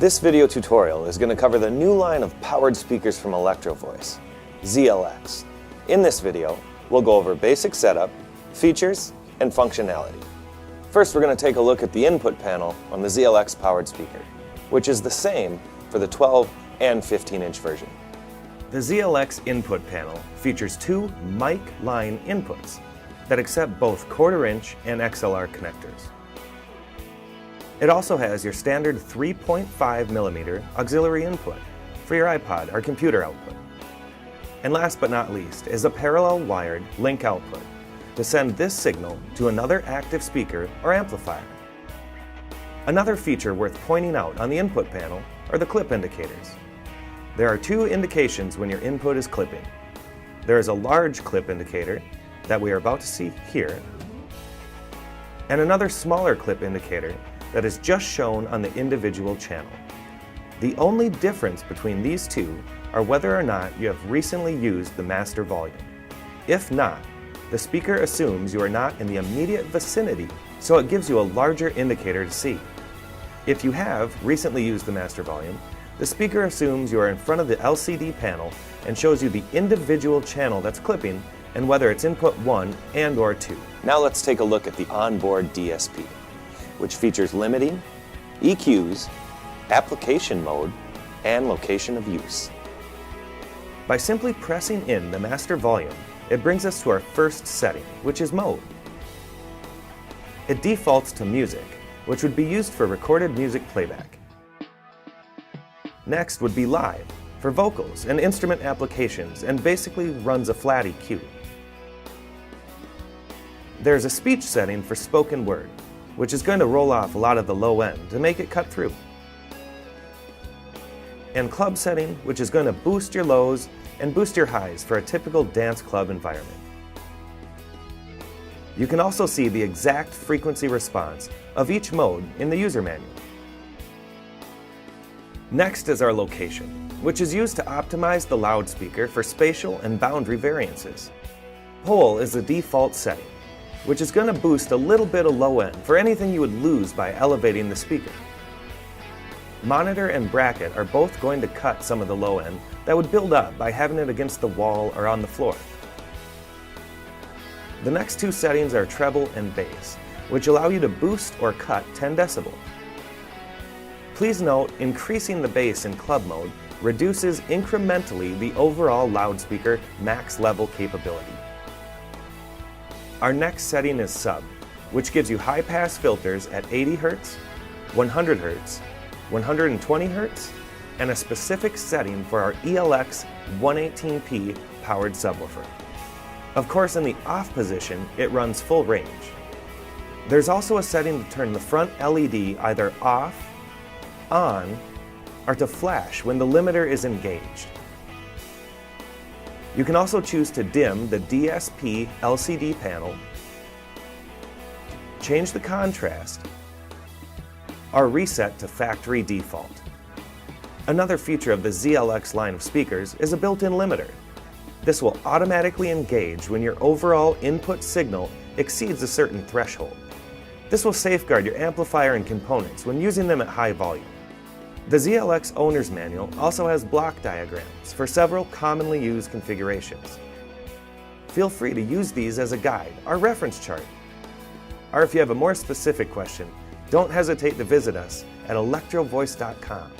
This video tutorial is going to cover the new line of powered speakers from electro-voice, ZLX. In this video, we'll go over basic setup, features, and functionality. First, we're going to take a look at the input panel on the ZLX powered speaker, which is the same for the 12 and 15-inch version. The ZLX input panel features two mic line inputs that accept both 1/4-inch and XLR connectors. It also has your standard 3.5mm auxiliary input for your iPod or computer output. And last but not least is a parallel wired link output to send this signal to another active speaker or amplifier. Another feature worth pointing out on the input panel are the clip indicators. There are two indications when your input is clipping. There is a large clip indicator that we are about to see here, and another smaller clip indicator that is just shown on the individual channel. The only difference between these two are whether or not you have recently used the master volume. If not, the speaker assumes you are not in the immediate vicinity, so it gives you a larger indicator to see. If you have recently used the master volume, the speaker assumes you are in front of the LCD panel and shows you the individual channel that's clipping and whether it's input 1 and/or 2. Now let's take a look at the Onboard DSP, which features limiting, EQs, application mode, and location of use. By simply pressing in the master volume, it brings us to our first setting, which is mode. It defaults to music, which would be used for recorded music playback. Next would be live, for vocals and instrument applications, and basically runs a flat EQ. There's a speech setting for spoken word, which is going to roll off a lot of the low end to make it cut through. And club setting, which is going to boost your lows and boost your highs for a typical dance club environment. You can also see the exact frequency response of each mode in the user manual. Next is our location, which is used to optimize the loudspeaker for spatial and boundary variances. Pole is the default setting, which is going to boost a little bit of low end for anything you would lose by elevating the speaker. Monitor and bracket are both going to cut some of the low end that would build up by having it against the wall or on the floor. The next two settings are treble and bass, which allow you to boost or cut 10 decibels. Please note, increasing the bass in club mode reduces incrementally the overall loudspeaker max level capability. Our next setting is sub, which gives you high-pass filters at 80 Hz, 100 Hz, 120 Hz, and a specific setting for our ELX 118p powered subwoofer. Of course, in the off position, it runs full range. There's also a setting to turn the front LED either off, on, or to flash when the limiter is engaged. You can also choose to dim the DSP LCD panel, change the contrast, or reset to factory default. Another feature of the ZLX line of speakers is a built-in limiter. This will automatically engage when your overall input signal exceeds a certain threshold. This will safeguard your amplifier and components when using them at high volume. The ZLX Owner's Manual also has block diagrams for several commonly used configurations. Feel free to use these as a guide or reference chart. Or if you have a more specific question, don't hesitate to visit us at electro-voice.com.